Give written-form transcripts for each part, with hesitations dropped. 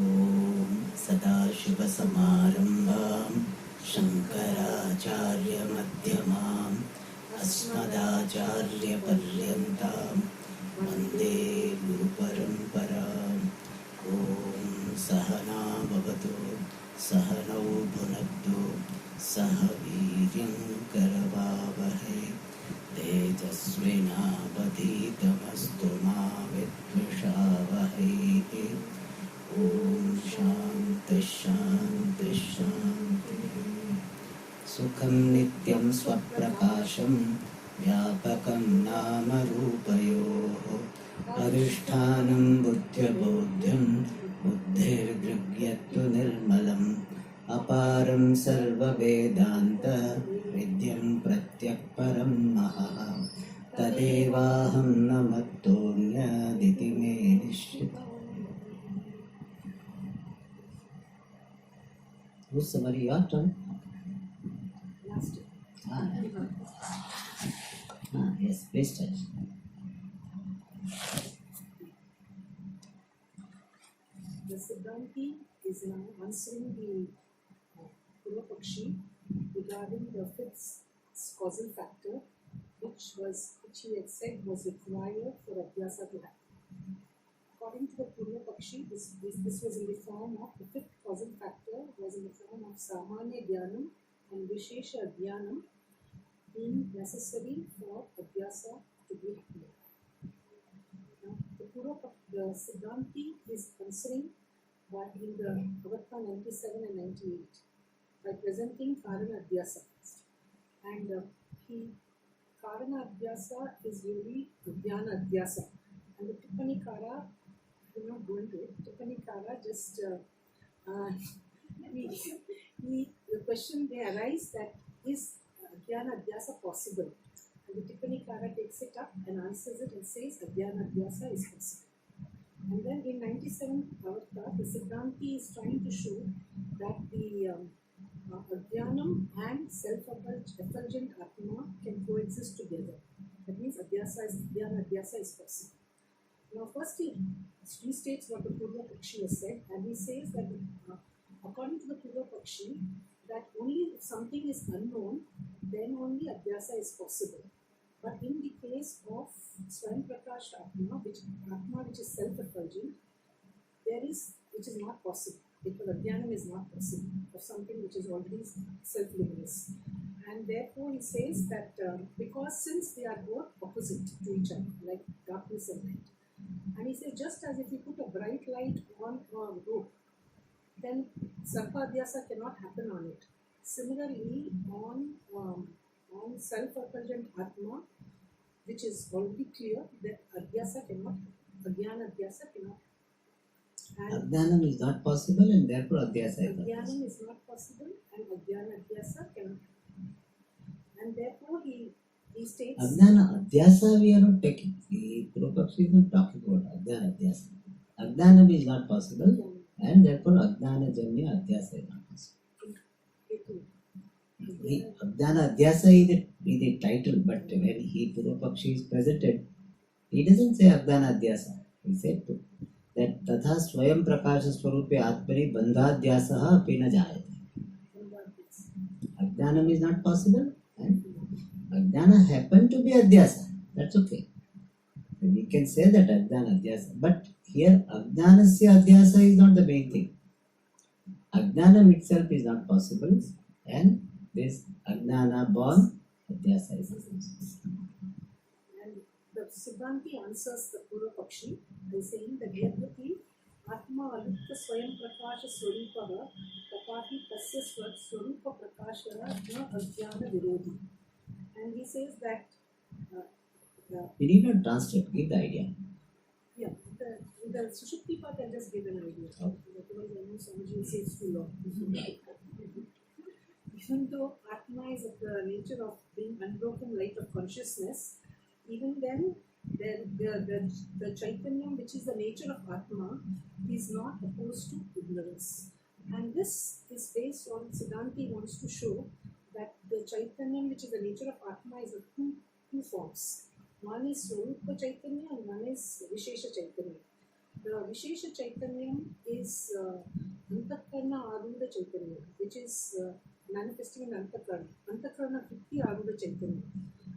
ॐ सदाशिवसमारम्भां शङ्कराचार्यमध्यमाम् अस्मदाचार्यपर्यन्तां वन्दे गुरुपरम्पराम्। ॐ सहना भवतु, सहनौ भुनक्तु, सह वीर्यं करवावहै, तेजस्विनावधीतमस्तु मा विद्विषावहै। ॐ शान्ति शान्ति शान्तिः। सुखं नित्यं स्वप्रकाशं व्यापकं नाम रूपयोः, अधिष्ठानं बुद्ध्यबोध्यं बुद्धिर्गृह्यतु निर्मलम्, अपारं सर्ववेदान्त विद्यं प्रत्यक्परं महः, तदेवाहं न मत्तोऽन्यदिति मे निश्चितम्। Who's somebody your turn? Yes, please touch. The Siddhanti is now answering the Purvapakshi regarding the fifth causal factor, which he had said was required for Abhyasa to happen. According to the Purvapakshi, this was in the form of the fifth causal factor was in the form of Samanya Dhyanam and Vishesha Dhyanam being necessary for Abhyasa to be happening. Now, the Siddhanti is answering by in the Avatha 97 and 98 by presenting Karana Adhyasa first. And Karana Adhyasa is really Dhyana Adhyasa. And the Tippanikara, I'm not going to it, Tippanikara just, the question they arise that is Dhyana Adhyasa possible? And the Tippanikara takes it up and answers it and says Dhyana Adhyasa is possible. And then in 97 Avatha, the Siddhanti is trying to show that the Adhyanam and self-effulgent Atma can coexist together. That means Dhyana Adhyasa is possible. Now first he restates what the Purvapakshi has said, and he says that according to the Purvapakshi, that only if something is unknown, then only Adhyasa is possible. But in the case of Swayam Prakash Atma, which is self-effulgent, which is not possible, because Adhyanam is not possible of something which is already self-luminous. And therefore he says that because since they are both opposite to each other, like darkness and light, and he says just as if you put a bright light on a rope, then Sarpadhyasa cannot happen on it. Similarly, on self-effulgent Atma, which is already clear, that Adhyasa cannot, Adhyana Adhyasa cannot. Adhyanam is not possible and therefore Adhyasa is not possible. Adhyanam is not possible and Adhyana Adhyasa cannot. And therefore he states... Adhyana Adhyasa we are not taking. The Purvapakshi is not talking about Adhyana Adhyasa. Adhyanam is not possible and therefore Adhyana Janya Adhyasa is not possible. Adhyana Adhyasa is the title, but when Purvapakshi is presented, he doesn't say Adhyana Adhyasa. He said that Tatha Swayam Prakasha Swarupe Atmani Bandhadhyasaha api na jayate. Adhyanam is not possible and Adhyana happened to be Adhyasa. That's okay. We can say that Adhyana Adhyasa. But here Adhyanasya Adhyasa is not the main thing. Adhyanam itself is not possible and this Adhyana born Adhyasa is possible. And the Siddhanti answers the Purvapakshi by saying that Yadvati Atma Alukta Swayam Prakasha Swarupaha Tatahi Tasya Swarupa Prakasha Na Adhyana Virodhi. And he says that we need not translate, give the idea. Yeah, the Sushupti part I'll just give an idea. Okay. Otherwise I know Swamiji will say it's too long. Even though Atma is of the nature of being unbroken light of consciousness, even then the Chaitanyam, which is the nature of Atma, is not opposed to ignorance. And this is based on Siddhanti wants to show that the Chaitanyam, which is the nature of Atma, is of two forms. One is Swarupa Chaitanya and one is Vishesha Chaitanya. the Vishesha Chaitanyam is Antakarna Arudha Chaitanyam, which is manifesting in Antakarna. Antakarna Vritti Arudha Chaitanyam.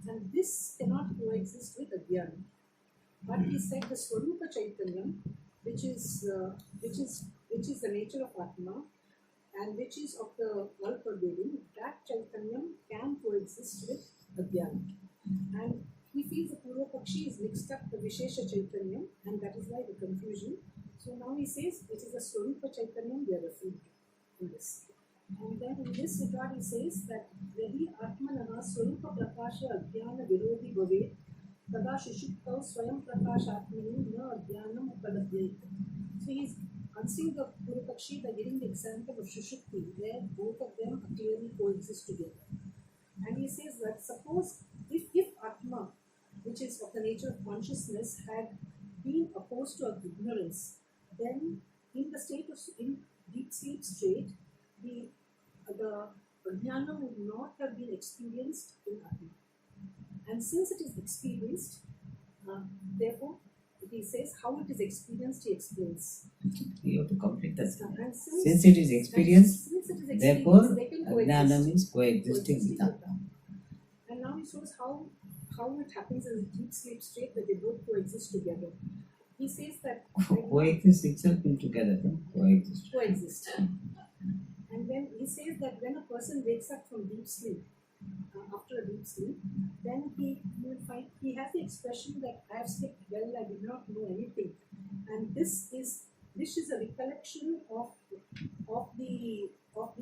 And this cannot coexist with Adhyana. But he said the Swarupa Chaitanyam, which is the nature of Atma, and which is of the all pervading, that Chaitanyam can coexist with Adhyana. And he feels the Purva Pakshi is mixed up the Vishesha Chaitanyam, and that is why the confusion. So now he says it is a Swarupa Chaitanyam we are referring to in this. And then in this regard he says that Yahi Atmanaha Swarupa Prakasha Adhyana Virodhi Bhave Tada Shushuptau Swayam Prakashatmani Na Adhyanam Upadadhyayit. So he is answering the Purva Pakshi by giving the example of Shushupti, where both of them clearly coexist together. And he says that suppose if Atma, which is of the nature of consciousness, had been opposed to ignorance, then in the state of in deep sleep state, the Ajnana would not have been experienced in Atma. And since it is experienced, therefore, he says how it is experienced, he explains. You have to complete that. And Since it is experienced, therefore, they can Ajnana means coexisting with Atma. And now he shows how it happens in a deep sleep state that they both coexist together. He says that Coexist itself means together, no? Coexist. And then he says that when a person wakes up from deep sleep, after a deep sleep, then you will find he has the expression that I have slept well, I did not know anything. And this is a recollection of the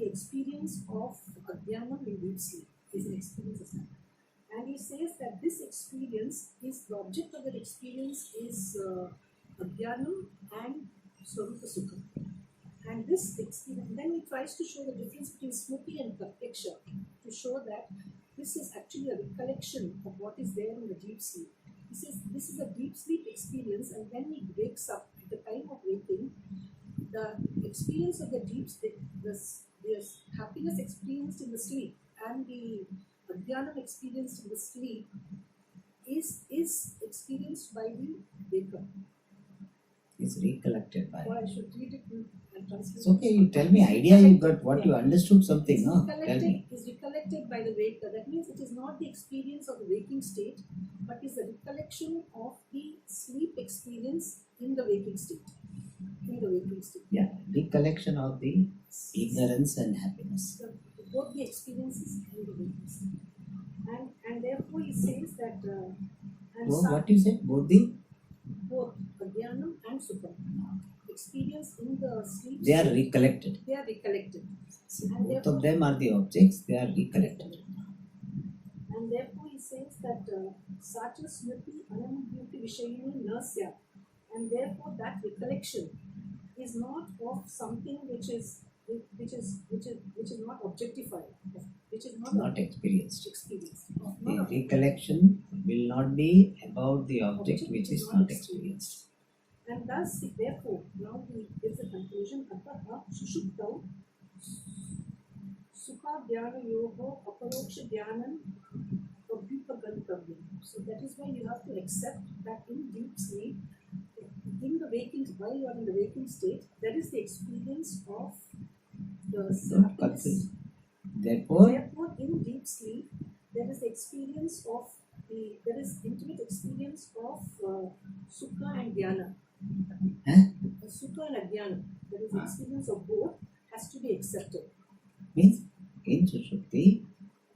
experience of Adhyana in deep sleep. Is an experience of that. And he says that this experience is the object of that experience is Adhyana and Swarupa Sukha. And this experience, then he tries to show the difference between Smriti and Pratyaksha to show that this is actually a recollection of what is there in the deep sleep. He says this is a deep sleep experience, and when he wakes up at the time of waking, the experience of the deep sleep, this happiness experienced in the sleep and the Adhyana experienced in the sleep is experienced by the waker. It's recollected by. Or I should read it and translate. It's okay, you tell me idea you got, what you understood something, no? Tell me. Is recollected by the waker. That means it is not the experience of the waking state, but is the recollection of the sleep experience in the waking state. In the waking state. Yeah, recollection of the ignorance and happiness. So, both the experiences in the waking state. And therefore he says that What you said? Both Adhyanam and Sukha. Experience in the sleep they are state, recollected. They are recollected. So both of them are the objects, they are recollected. And therefore he says that Sacha Smriti Ananubhuti Vishayini Nasya. And therefore that recollection is not of something which is not objectified, which is Not experienced. Not The recollection will not be about the object which is not experienced. And thus, therefore, now there is a conclusion. Ataha Sushuptau Sukha Dhyana Yoga Aparoksha Dhyanan Abhyupagantavyam. So that is why you have to accept that in deep sleep, in the waking, while you are in the waking state, there is the experience of the happiness. Therefore, in deep sleep, there is the experience of there is intimate experience of Sukha and Dhyana. Sukha and Adhyana. There is the experience of both has to be accepted. Means in Sushupti,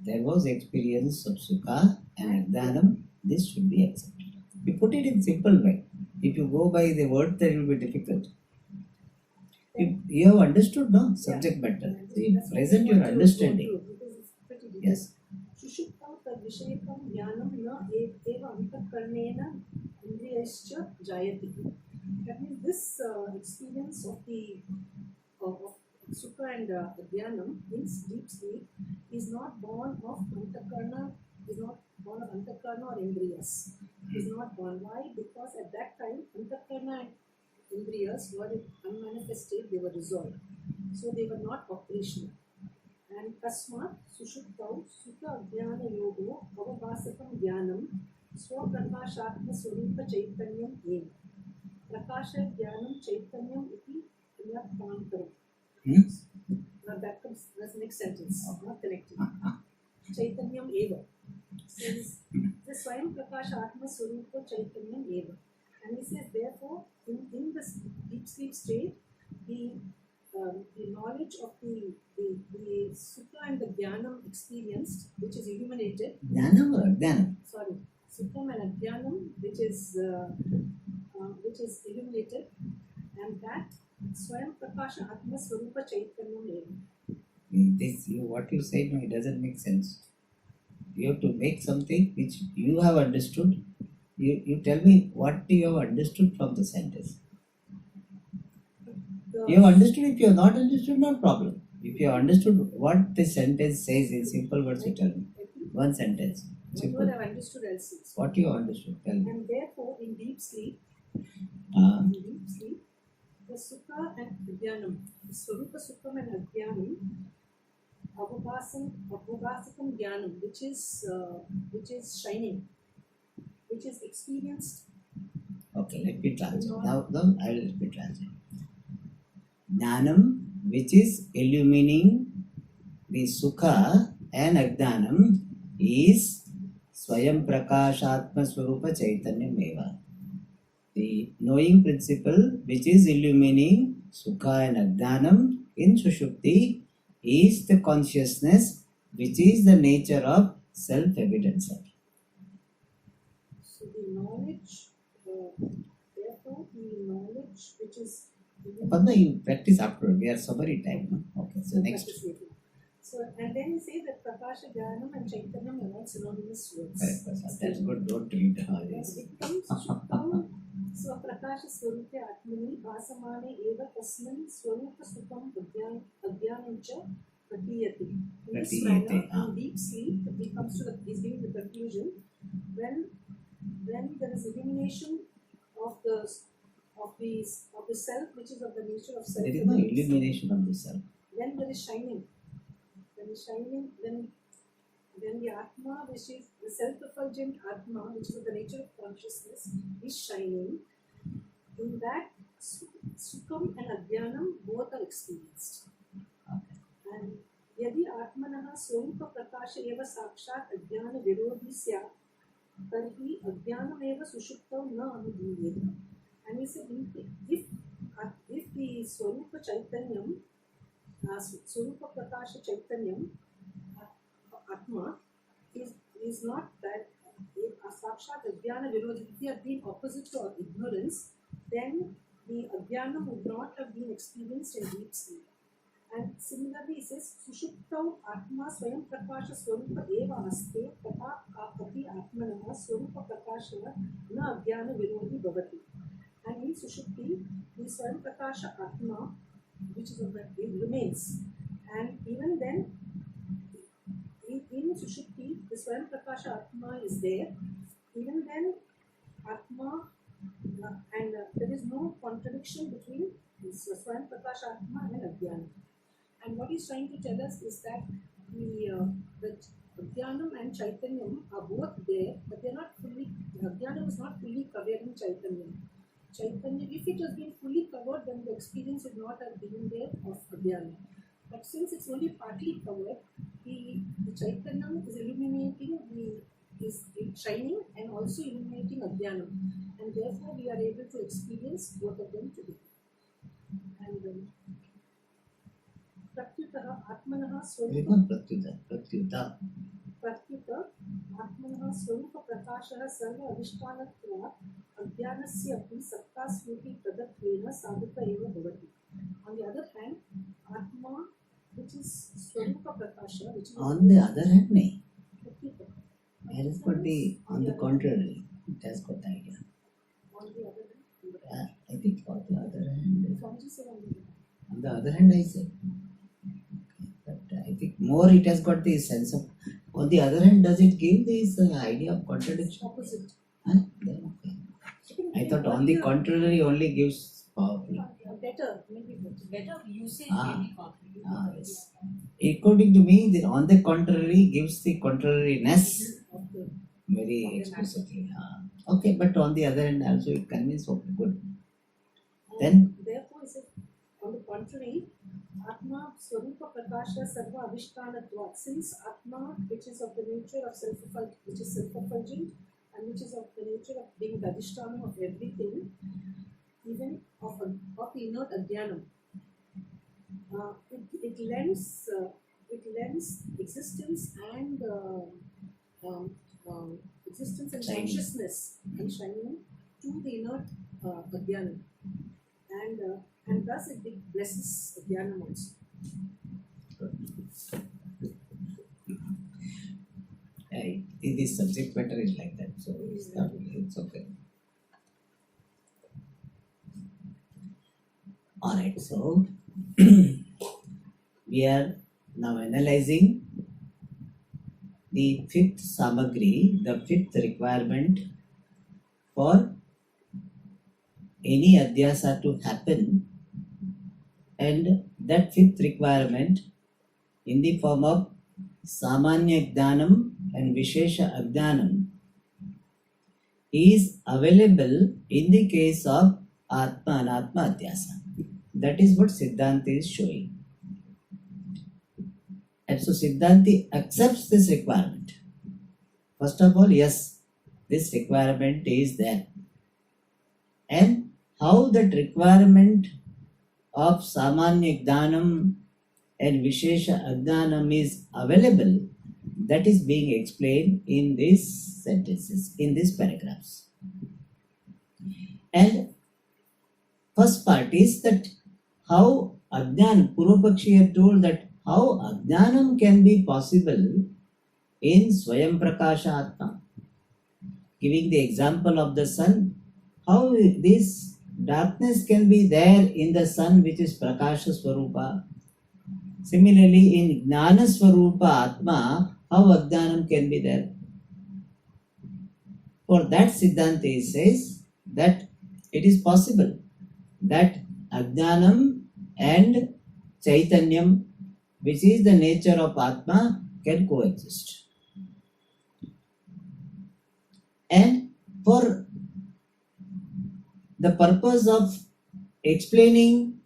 there was experience of Sukha and Adhanam. This should be accepted. We put it in simple way. If you go by the word, then it will be difficult. You have understood, no? Subject matter. See, present your understanding. Yes. Sushuptam tad vishayakam jnanam na eva antakarnena indriyascha jayati. That means this experience of the of Sukha and Adhyanam in deep sleep is not born of Antakarna, is not born of Antakarna or Indriyas. Is not born. Why? Because at that time Antakarna and Indriyas were in unmanifested, they were resolved. So they were not operational. And Tasmat Sushuptau Sukha Adhyana Yogo Avabhasakam Dhyanam Swaprakashatma Swarupa Chaitanyam Eva. Prakasha Jnanam Chaitanyam iti Anyapantaram. That comes as the next sentence, not connected. Chaitanyam eva. Says the Swayam Prakasha Atma Swarupa Chaitanyam eva. And he says, therefore, in this deep sleep state, the knowledge of the Sukha and the Jnanam experienced, which is illuminated. Jnanam or Adyanam? Sorry, Sukham and Adyanam, which is illuminated, and that Swayam Prakasha Atma Swarupa Chaitanyam eva. What you say, no, it doesn't make sense. You have to make something which you have understood. You tell me what you have understood from the sentence. You have understood. If you have not understood, no problem. If you have understood what the sentence says in simple words, you tell me. One sentence. Simple. What I have understood else is. What you have understood, tell me. And therefore, in deep sleep, the Sukha and Adyanam, the Swarupa Sukham and Adyanam, Avabhasakam Dhyanam, which is shining, which is experienced. Okay, let me translate. Now I will let me translate. Jnanam, which is illumining the Sukha and Adyanam, is Swayam Prakashatma Swarupa Chaitanya Meva. The knowing principle, which is illumining Sukha and Adyanam in Sushupti, is the consciousness which is the nature of self-evident self. So the knowledge, therefore the knowledge which is. Padma, you practice afterward. We are summary time. No? Okay, so next. So and then you say that Prakasha Jnanam and Chaitanyam are all synonymous words. Correct. That's good. Don't read all this. It comes so Prakasha Swarupa Atmani Vasamane Eva Tasman Swarupa Sukham Adyanancha Pratiyati. In this manner, in deep sleep, he comes to is giving the conclusion when there is illumination of the self, which is of the nature of self. There is no illumination of the self. When there is shining, when the Atma, which is the self-effulgent Atma, which is of the nature of consciousness, is shining, in that Sukham and Adyanam both are experienced. And यदि आत्मनः स्वरूप प्रकाश एव साक्षात् अज्ञान विरोधी स्यात् तर्हि अज्ञानमेव सुषुप्तौ न अनुभूयेत. And he said, if the Swarupa Chaitanyam, Swarupa Prakasha Chaitanyam, Atma, is not that, if Sakshat Ajnana Virodhi, if they have been opposite to ignorance, then the Ajnana would not have been experienced in deep sleep. And similarly, he says, Sushuptau Atma Swayam Prakasha Swarupa Eva Aste Tata Apati Atmanaha Swarupa Prakasha Na Ajnana Virodhi Bhavati. And in Sushupti, the Swayam Prakasha Atma, which is it remains. And even then, in Sushupti, the Swayam Prakasha Atma is there. Even then, Atma, and there is no contradiction between Swayam Prakasha Atma and Adhyana. And what he's trying to tell us is that the Adhyanam and Chaitanyam are both there, but they're not fully, Adhyanam is not fully covered in Chaitanyam. Chaitanya, if it has been fully covered, then the experience would not have been there of Adhyana. But since it's only partly covered, the Chaitanyam is illuminating, is shining and also illuminating Adhyanam. And therefore we are able to experience both of them together. And Pratyuta Atmanaha Swarupa Pratyuta Atmanaha Swarupa Prakashaha Sarva Avishtanatva Adhyanasya Api Satta Smriti Pradatvena Sadhaka Eva Bhavati. On the other hand, Atma, which is Swarupa Prakasha, which is on the other hand, nahi. Pratyuta. It has got the, on the contrary, it has got the idea. On the other hand, I think on the other hand. what did you say on the other hand? On the other hand, I said. But I think more it has got the sense of. On the other hand, does it give this idea of contradiction? Opposite. Huh? Then okay. I thought on the contrary only gives powerful. Better, maybe better usage Ah. maybe Yes. According to me, the on the contrary gives the contrariness of the very explicitly. Okay, but on the other hand, also it conveys okay, good. Then? Therefore, is it, on the contrary, Atma Swarupa Prakasha Sarva Avishtanatvat. Since Atma, which is of the nature of self-effulgent, and which is of the nature of being the Adhishtanam of everything, even of the inert Adhyanam, it lends existence and existence and Shining. consciousness and shining to the inert Adhyanam, and thus it blesses Adhyanam also. This subject matter is like that, so it's okay. Alright, so we are now analyzing the fifth samagri, the fifth requirement for any adhyasa to happen, and that fifth requirement in the form of samanya jnanam and vishesha ajnanam is available in the case of atma anatma adhyasa. That is what Siddhanta is showing. And so Siddhanti accepts this requirement. First of all, yes, this requirement is there. And how that requirement of Samanya Jnanam and Vishesha Ajnanam is available, that is being explained in these sentences, in these paragraphs. And first part is that how Ajnanam, Purvapakshi had told that how Ajnanam can be possible in Swayam Prakasha Atma. Giving the example of the sun, how this darkness can be there in the sun, which is Prakasha Swarupa. Similarly, in Jnana Swarupa Atma, how Ajnanam can be there? For that Siddhanta says that it is possible that Ajnanam and Chaitanyam, which is the nature of Atma, can coexist. And for the purpose of explaining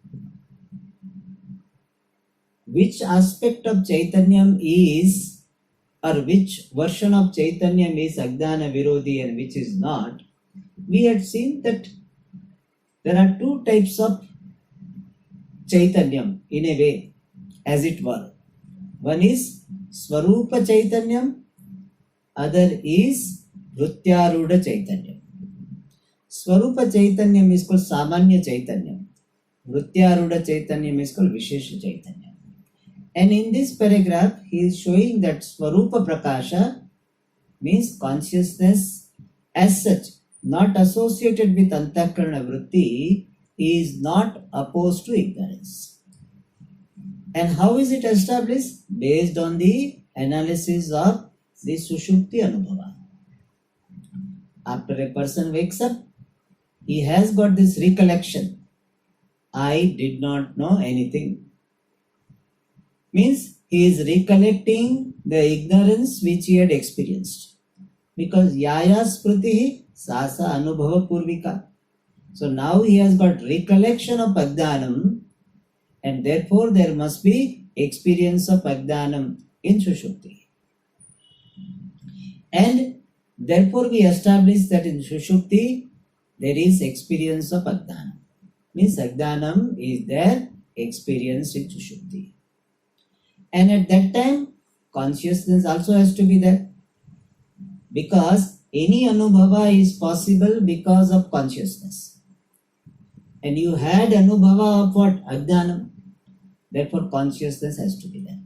which aspect of Chaitanyam is, or which version of Chaitanyam is Ajnana Virodhi and which is not, we had seen that there are two types of Chaitanyam in a way, as it were. One is Swarupa Chaitanyam, other is Vrutyaruda Chaitanyam. Swarupa Chaitanyam is called Samanya Chaitanyam. Vrutyaruda Chaitanyam is called Vishesha Chaitanyam. And in this paragraph, he is showing that Swarupa Prakasha means consciousness as such, not associated with Antakarana Vritti, is not opposed to ignorance. And how is it established? Based on the analysis of the Sushupti Anubhava. After a person wakes up, he has got this recollection. I did not know anything. Means he is recollecting the ignorance which he had experienced. Because Yaya Sprutihi Sasa Anubhava Purvika. So now he has got recollection of Ajnanam, and therefore there must be experience of Ajnanam in Sushupti. And therefore we establish that in Sushupti there is experience of Ajnanam. Means Ajnanam is there, experience in Sushupti. And at that time, consciousness also has to be there. Because any Anubhava is possible because of consciousness. And you had Anubhava of what? Ajnanam. Therefore, consciousness has to be there.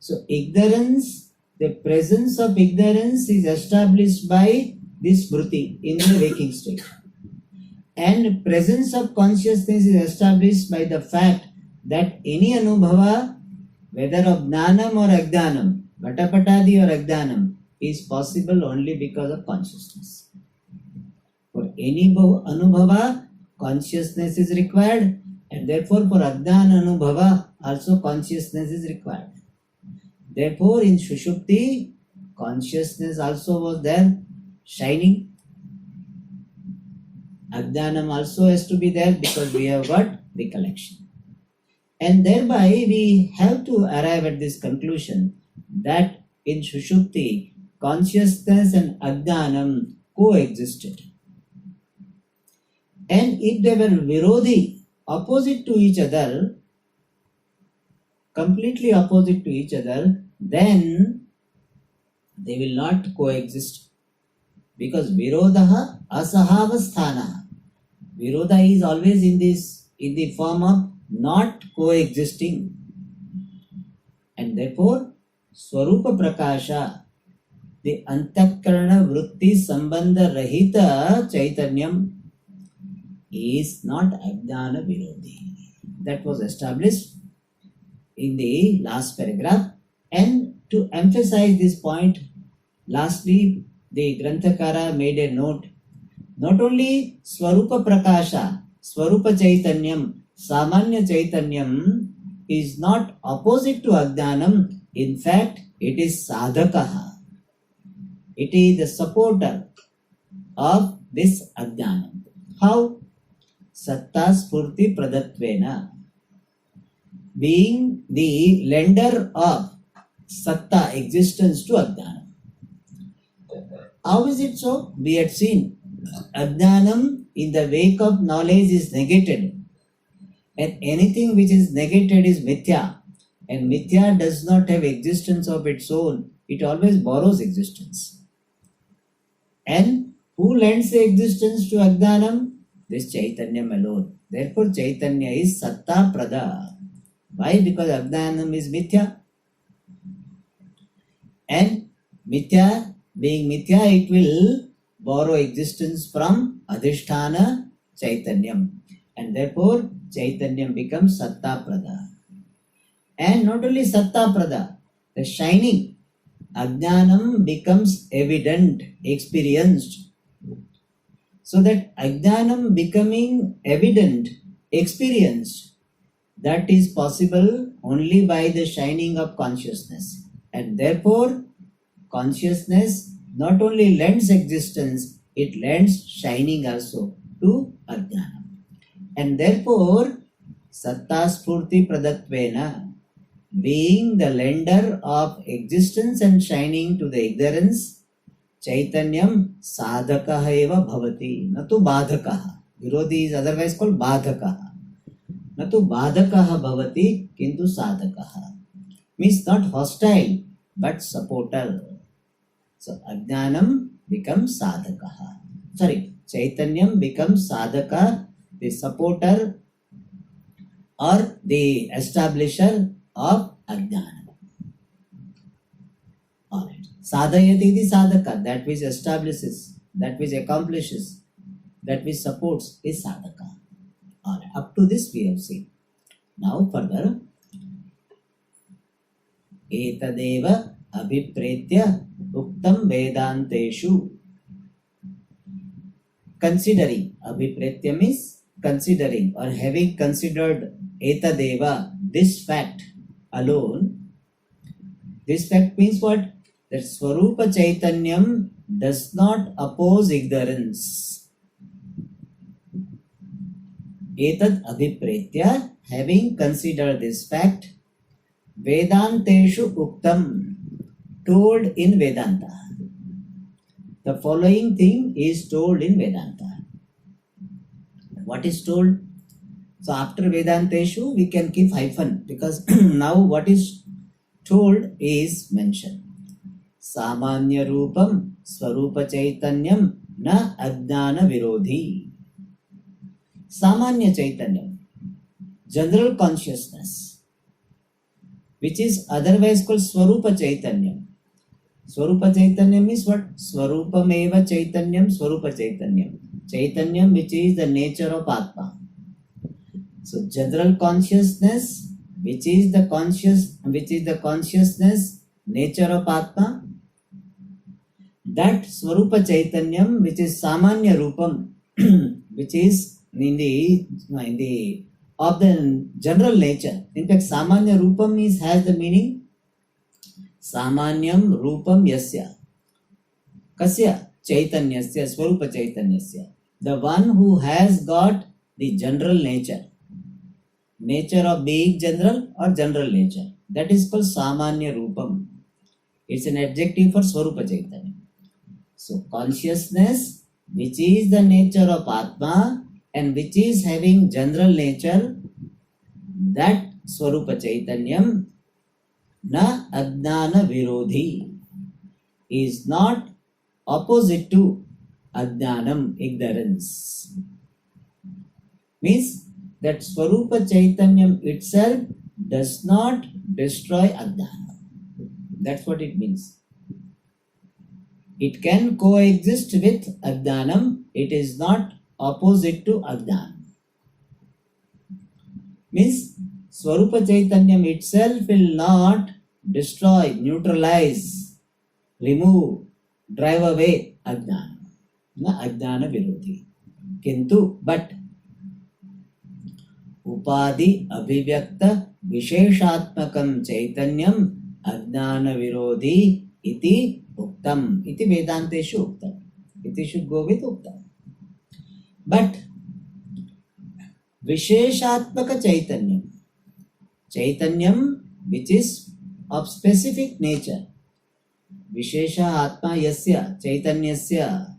So, ignorance, the presence of ignorance is established by this Vritti in the waking state. And presence of consciousness is established by the fact that any Anubhava, whether of Jnanam or Ajnanam, Vatapatadi or Ajnanam, is possible only because of consciousness. For any Anubhava, consciousness is required, and therefore for Ajnana Anubhava also consciousness is required. Therefore in Sushupti, consciousness also was there, shining. Ajnanam also has to be there because we have got recollection. And thereby we have to arrive at this conclusion that in Sushupti, consciousness and Ajnanam coexisted. And if they were Virodhi, opposite to each other, completely opposite to each other, then they will not coexist. Because Virodaha Asahavasthana. Virodha is always in the form of not coexisting. And therefore, Swarupa Prakasha, the Antakarana Vritti Sambandha Rahita Chaitanyam is not Ajnana Virodhi. That was established in the last paragraph. And to emphasize this point, lastly, the Granthakara made a note. Not only Swarupa Prakasha, Swarupa Chaitanyam, Samanya Chaitanyam is not opposite to Ajnanam. In fact, it is Sadhakaha. It is the supporter of this Ajnanam. How? Satta Spurti Pradatvena. Being the lender of Satta, existence to Ajnanam. How is it so? We had seen Ajnanam in the wake of knowledge is negated. And anything which is negated is mithya. And mithya does not have existence of its own. It always borrows existence. And who lends the existence to Ajnanam? This Chaitanyam alone. Therefore Chaitanya is Satta Prada. Why? Because Ajnanam is mithya. And mithya, being mithya, it will borrow existence from Adhisthana Chaitanyam. And therefore Chaitanyam becomes Satta Prada. And not only Satta Prada, the shining, Ajnanam becomes evident, experienced. So that Ajnanam becoming evident, experienced, that is possible only by the shining of consciousness. And therefore, consciousness not only lends existence, it lends shining also to Ajnanam. And therefore, Satta Spurti Pradatvena, being the lender of existence and shining to the ignorance, Chaitanyam Sadhakaha eva bhavati, natu Badhakaha. Virodhi is otherwise called Badhakaha. Natu Badhakaha bhavati, kintu Sadhakaha. Means not hostile, but supporter. So Ajnanam becomes Sadhakaha. Chaitanyam becomes Sadhaka, the supporter or the establisher of Ajnana. Alright. Sadhayati the sadhaka, that which establishes, that which accomplishes, that which supports is sadhaka. Alright. Up to this we have seen. Now further. Etadeva abhipretya uktam vedanteshu. Considering, abhipretya means considering or having considered etadeva, this fact alone. This fact means what? That Swarupa Chaitanyam does not oppose ignorance. Etad abhipretya, having considered this fact, Vedanteshu uktam, told in Vedanta. The following thing is told in Vedanta. What is told? So after Vedanteshu, we can keep hyphen because now what is told is mentioned. Samanya Rupam Swarupa Chaitanyam na Ajnana Virodhi. Samanya Chaitanyam, general consciousness, which is otherwise called Swarupa Chaitanyam. Swarupa Chaitanyam is what? Swarupam eva Chaitanyam, Swarupa Chaitanyam. Chaitanyam, which is the nature of Atma. So general consciousness, which is the consciousness nature of Atma. That Swarupa Chaitanyam, which is Samanya Rupam, which is in the of the general nature. In fact, Samanya Rupam has the meaning Samanyam Rupam Yasya. Kasya? Chaitanyasya, Swarupa Chaitanyasya. The one who has got the general nature of being general or general nature, that is called Samanya Rupam. It's an adjective for Swarupa Chaitanya. So consciousness, which is the nature of Atma and which is having general nature, that Swarupa Chaitanyam na Ajnana Virodhi, is not opposite to Ajnanam, ignorance. Means that Swarupa Chaitanyam itself does not destroy Ajnana. That's what it means. It can coexist with Ajnanam. It is not opposite to Ajnana. Means Swarupa Chaitanyam itself will not destroy, neutralize, remove, drive away Ajnana. Na Ajnana Virodhi. Kintu, but Upadi Abhivyakta Visheshatmakam Chaitanyam Ajnana Virodhi iti Uktam. Iti Vedanteshu Uktam. Iti should go with Uktam. But Visheshatmaka Chaitanyam which is of specific nature. Vishesha Atma Yasya Chaitanyasya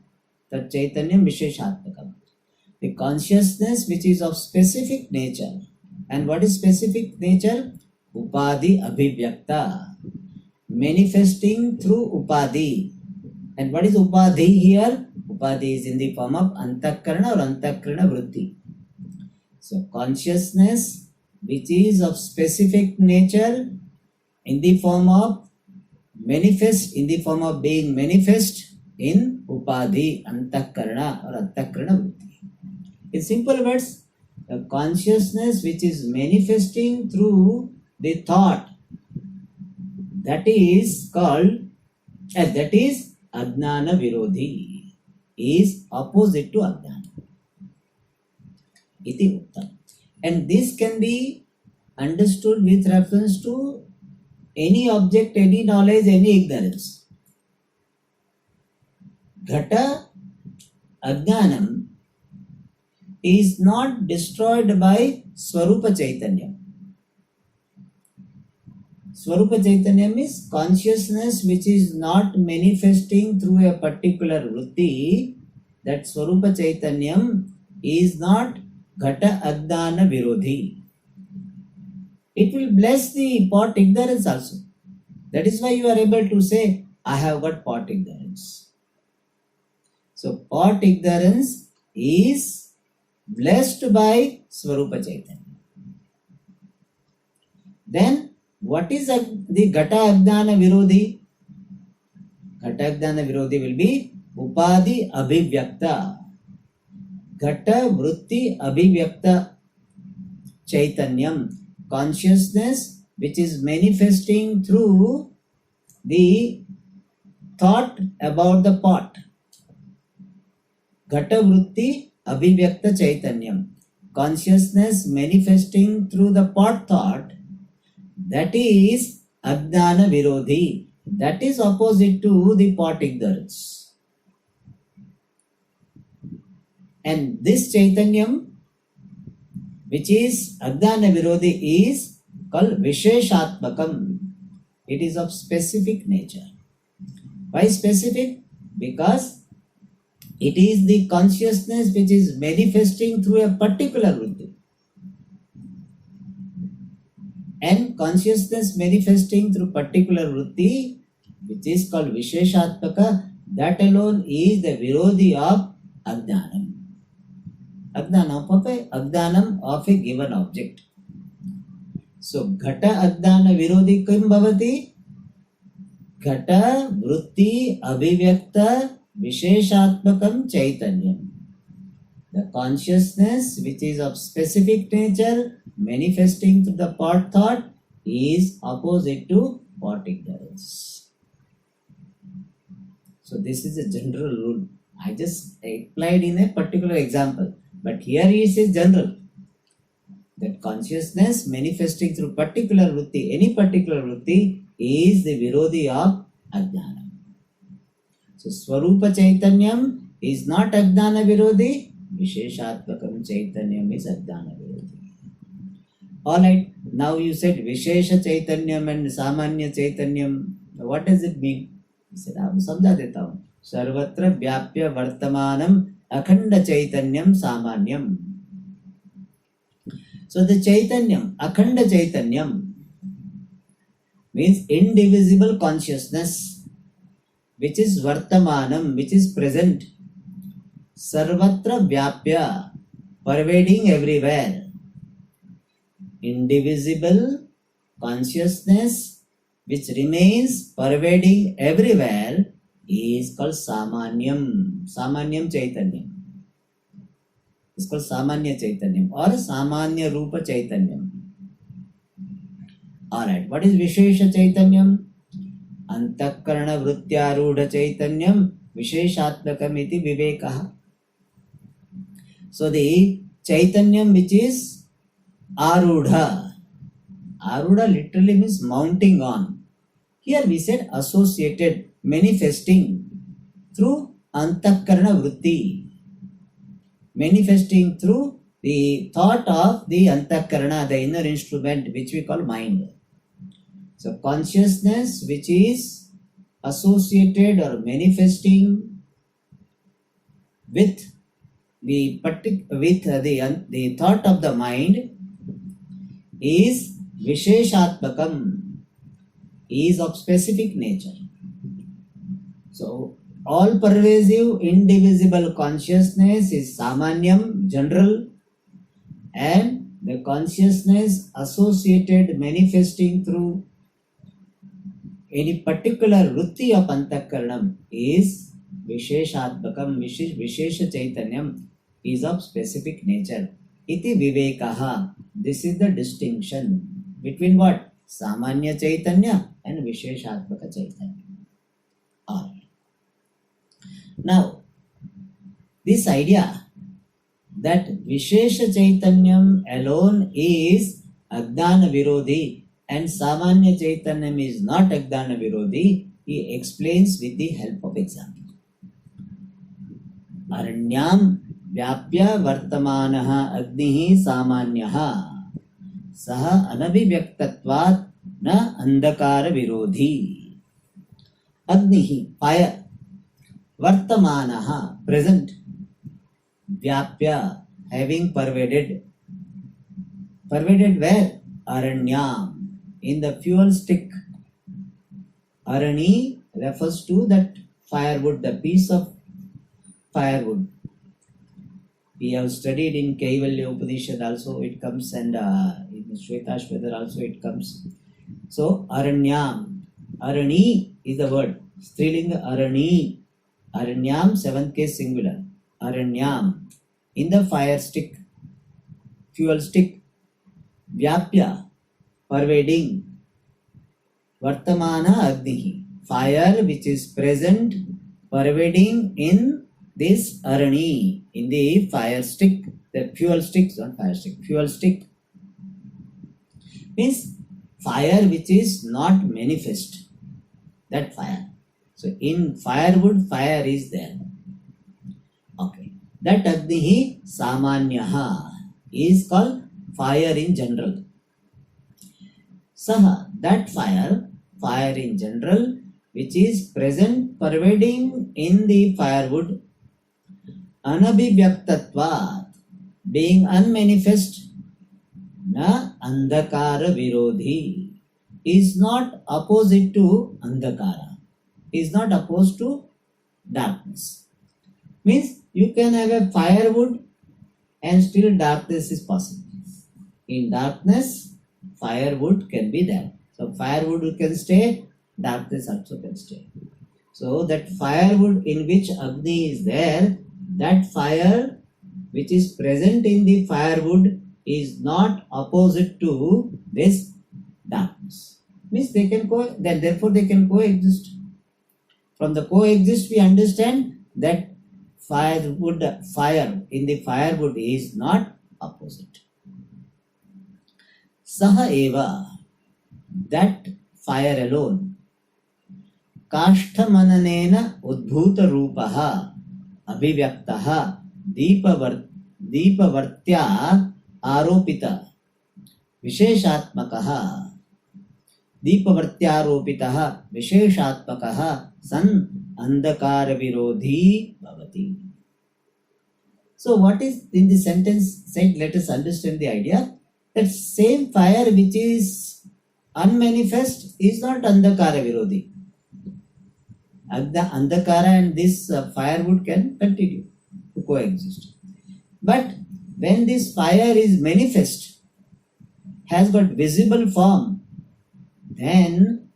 Tat Chaitanyam Visheshatmakam. The consciousness which is of specific nature. And what is specific nature? Upadi Abhivyakta. Manifesting through Upadi. And what is Upadi here? Upadi is in the form of Antakarana or Antakarana Vritti. So consciousness which is of specific nature in the form of manifest, in the form of being manifest in Upadi, Antakarana or Antakarana Vritti. In simple words, the consciousness which is manifesting through the thought, that is called, that is Ajnana Virodhi, is opposite to Ajnana. Iti Uttam. And this can be understood with reference to any object, any knowledge, any ignorance. Ghata Ajnanam is not destroyed by Swarupa Chaitanya. Swarupa Chaitanya is consciousness which is not manifesting through a particular vritti. That Swarupa Chaitanyam is not Ghata Ajnana Virodhi. It will bless the pot ignorance also. That is why you are able to say, I have got pot ignorance. So pot ignorance is blessed by Swarupa Chaitanya. Then what is the Ghata Ajnana Virodhi? Ghata Ajnana Virodhi will be Upadi Abhivyakta. Ghata Vritti Abhivyakta Chaitanyam. Consciousness which is manifesting through the thought about the pot. Ghata Vritti Abhivyakta Chaitanyam. Consciousness manifesting through the pot thought, that is Ajnana Virodhi. That is opposite to the pot ignorance. And this Chaitanyam, which is Ajnana Virodhi, is called Visheshatmakam. It is of specific nature. Why specific? Because it is the consciousness which is manifesting through a particular vritti. And consciousness manifesting through particular vritti, which is called Visheshatmaka, that alone is the Virodhi of Ajnanam. Ajnanam of a given object. So Ghata Ajnana Virodhi kim bhavati? Ghata Vritti Abhivyakta Visheshatmakam Chaitanyam. The consciousness which is of specific nature manifesting through the pot thought is opposite to pot ignorance. So this is a general rule. I just applied in a particular example. But here he says general. That consciousness manifesting through particular vritti, any particular vritti, is the Virodhi of Ajnana. So Swarupa Chaitanyam is not Ajnana Virodhi, Visheshatmakam Chaitanyam is Ajnana Virodhi. Alright, now you said Vishesha Chaitanyam and Samanya Chaitanyam. What does it mean? He said, I will samjha deta hu. Sarvatra Vyapya Vartamanam Akhanda Chaitanyam Samanyam. So the Chaitanyam, Akhanda Chaitanyam, means indivisible consciousness, which is Vartamanam, which is present. Sarvatra Vyapya, pervading everywhere. Indivisible consciousness which remains pervading everywhere is called Samanyam. Samanyam Chaitanyam. It's called Samanya Chaitanyam or Samanya Rupa Chaitanyam. Alright, what is Vishesha Chaitanyam? Antakarana Vrutyaruda Chaitanyam Visheshatmakam iti Vivekaha. So the Chaitanyam which is Arudha. Arudha literally means mounting on. Here we said associated, manifesting through Antakarana Vritti. Manifesting through the thought of the Antakarana, the inner instrument which we call mind. So consciousness which is associated or manifesting with the thought of the mind is Visheshatmakam, is of specific nature. So all pervasive indivisible consciousness is Samanyam, general, and the consciousness associated manifesting through any particular Vritti of Antakaranam is Visheshatmakam, Vishesha Chaitanyam, is of specific nature. Iti Vivekaha. This is the distinction between what? Samanya Chaitanya and Visheshatmaka Chaitanya. Alright. Now, this idea that Vishesha Chaitanyam alone is Ajnana Virodhi and Samanya Chaitanyam is not Ajnana Virodhi, he explains with the help of example. Aranyam Vyapya Vartamanaha Agnihi Samanyaha Saha Anabhivyaktatvat Na Andakara Virodhi. Agnihi, fire. Vartamanaha, present. Vyapya, having pervaded. Pervaded where? Aranyam, in the fuel stick. Arani refers to that firewood, the piece of firewood. We have studied in Kaivalya Upanishad also it comes, and in Shvetashvedar also it comes. So Aranyam, Arani is the word. Strilinga Arani. Aranyam, 7th case singular. Aranyam, in the fire stick, fuel stick. Vyapya, pervading. Vartamana Agnihi, fire which is present, pervading in this Arani, in the fire stick, the fuel stick, not fire stick, fuel stick. Means fire which is not manifest, that fire. So in firewood, fire is there. Okay. That Agnihi Samanyaha is called fire in general. Saha, that fire in general, which is present, pervading in the firewood, Anabhivyaktatvat, being unmanifest, Na Andakara Virodhi, is not opposite to Andakara, is not opposed to darkness. Means you can have a firewood and still darkness is possible. In darkness, firewood can be there. So firewood can stay, darkness also can stay. So that firewood in which Agni is there, that fire which is present in the firewood is not opposite to this darkness. Means they can therefore they can coexist. From the coexist we understand that fire in the firewood is not opposite. Saha eva, that fire alone, Kashtamananena Udbhuta Rupaha, अभिव्यक्तः दीपवर्त्या आरोपित विशेषात्मकः दीपवर्त्यारोपितः विशेषात्मकः सन् अंधकार विरोधी भवति. So what is in the sentence said? Let us understand the idea that same fire which is unmanifest is not andhakara virodhi. Andhakara and this firewood can continue to coexist. But when this fire is manifest, has got visible form, then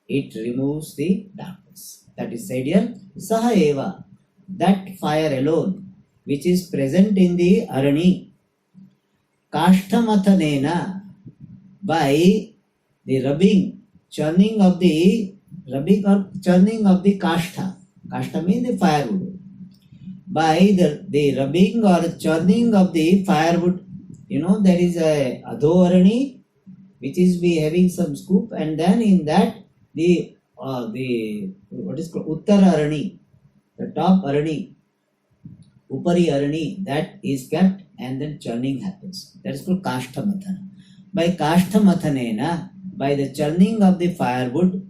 it removes the darkness. That is said here, saha eva, that fire alone which is present in the arani, kashtamathanena, by the rubbing, churning of the kashta. Kashta means the firewood. By the rubbing or churning of the firewood, there is a adho arani which is be having some scoop, and then in that the what is called uttara arani, the top arani, upari arani, that is kept, and then churning happens. That is called kashtamathana. By kashthamathanena, by the churning of the firewood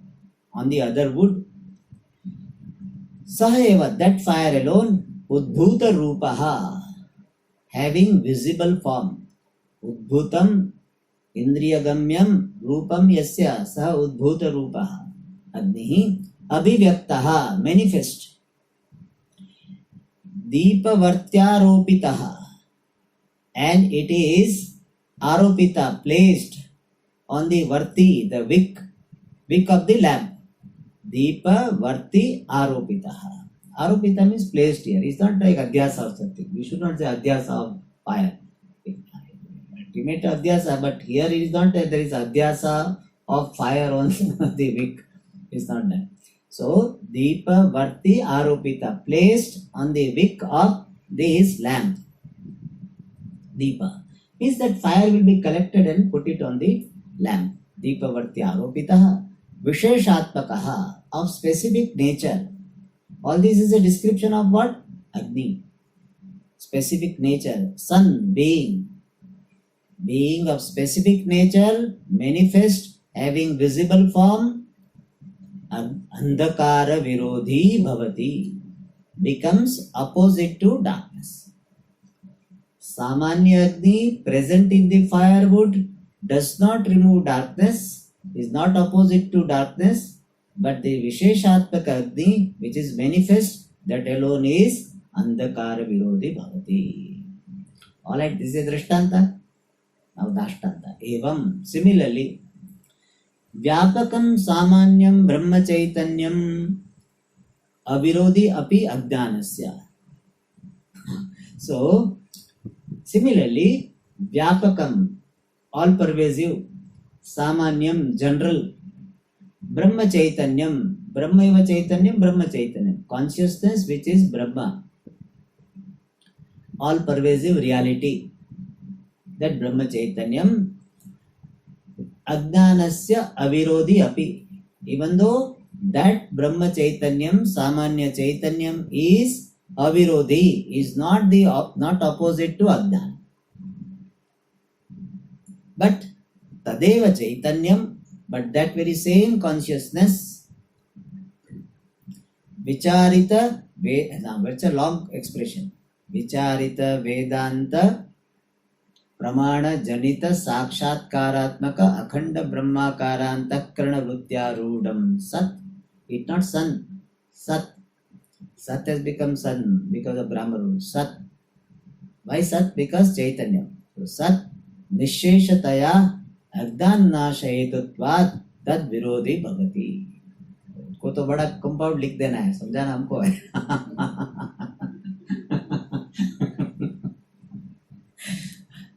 on the other wood, saheva, that fire alone, udbhuta rupaha, having visible form. Udbhutam indriyagamyam rupam yasya saha udbhuta rupaha. Agnihi abhivyaktaha, manifest. Deepavartyaropitaha, and it is aropita, placed on the varti, the wick of the lamp. Deepavarti aropitaha. Aropita means placed here. It's not like adhyasa or something. We should not say adhyasa of fire. Ultimate adhyasa, but here it is not that there is adhyasa of fire on the wick. It's not that. So, Deepa Varti Aropita, placed on the wick of this lamp. Deepa means that fire will be collected and put it on the lamp. Deepa Varti Aropita, Visheshatmakaha, of specific nature. All this is a description of what? Agni. Specific nature. Sun, being of specific nature, manifest, having visible form, andhakara virodhi bhavati, becomes opposite to darkness. Samanya Agni, present in the firewood, does not remove darkness, is not opposite to darkness, but the Visheshatmaka Agni, which is manifest, that alone is andhakara virodhi bhavati. Alright, this is Drishtanta. Now Dashtanta. Evam, similarly, Vyapakam Samanyam Brahma Chaitanyam Avirodhi Api Ajnanasya. So, similarly, Vyapakam, all pervasive, Samanyam, general, Brahma Chaitanyam, Brahma eva Chaitanyam, Brahma Chaitanyam, consciousness which is Brahma, all pervasive reality, that Brahma Chaitanyam, Ajnanasya avirodhi api, even though that Brahma Chaitanyam, Samanya Chaitanyam is avirodhi, is not opposite to Ajnana. But Tadeva Chaitanyam, but that very same consciousness, Vicharita, now it's a long expression, Vicharita Vedanta प्रमाण जनित साक्षात्कारात्मक अखंड ब्रह्माकारांतःकरण वृत्त्यारूढ़ सत, it not sun, sat has become sun because of Brahma rule. Sat, why sat? Because Chaitanya. So sat निशेषतया अज्ञाननाशहेतुत्वात् तद विरोधी भवति. को तो बड़ा कंपाउंड लिख देना है, समझाना हमको है.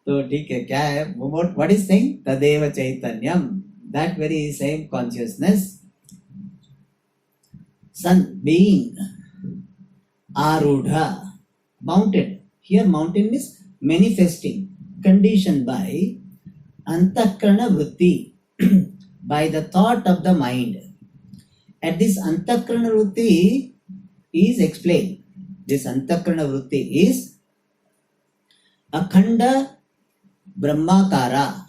तो ठीक है, क्या है what is saying? तदेव चैतन्यम, that very same consciousness, sun being arudha, mounted. Here mountain is manifesting, conditioned by antakarana vritti, by the thought of the mind. At this antakarana vritti is explained. this Antakarana Vritti is Akhanda Brahmakara.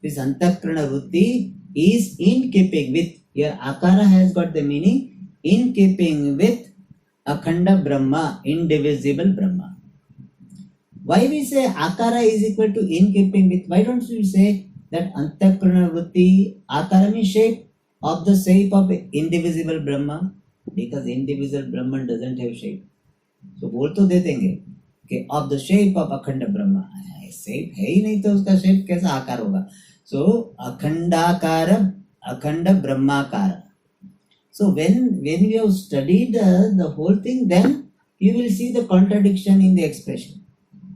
This Antakarana Vritti is in keeping with, here Akara has got the meaning in keeping with Akhanda Brahma, indivisible Brahma. Why we say Akara is equal to in keeping with? Why don't we say that Antakarana Vritti, Akara means shape of the shape of indivisible Brahma? Because indivisible Brahman doesn't have shape. So बोल तो दे देंगे कि of the shape of अखंड Brahma, shape है ही नहीं तो उसका shape कैसा आकार होगा? So अखंडाकार अखंड ब्रह्माकार. So when we have studied the whole thing, then you will see the contradiction in the expression.